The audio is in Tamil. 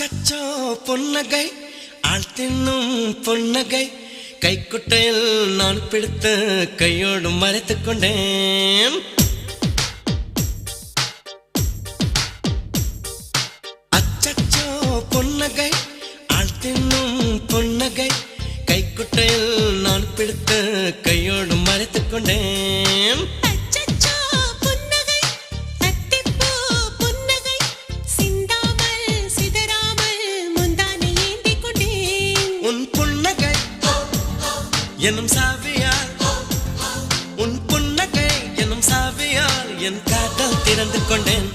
அச்சச்சோ பொன்னகை ஆள் தின்னும் பொன்னகை கைக்குட்டையில் நான் பிடித்து கையோடு மறைத்துக் கொண்டேன். அச்சச்சோ பொன்னகை ஆள் தின்னும் பொன்னகை கைக்குட்டையில் நான் பிடித்து கையோடு மறைத்துக் கொண்டேன். எனும் சாவியால் உன் புன்னகை எனும் சாவியால் என் காதல் திறந்து கொண்டேன்.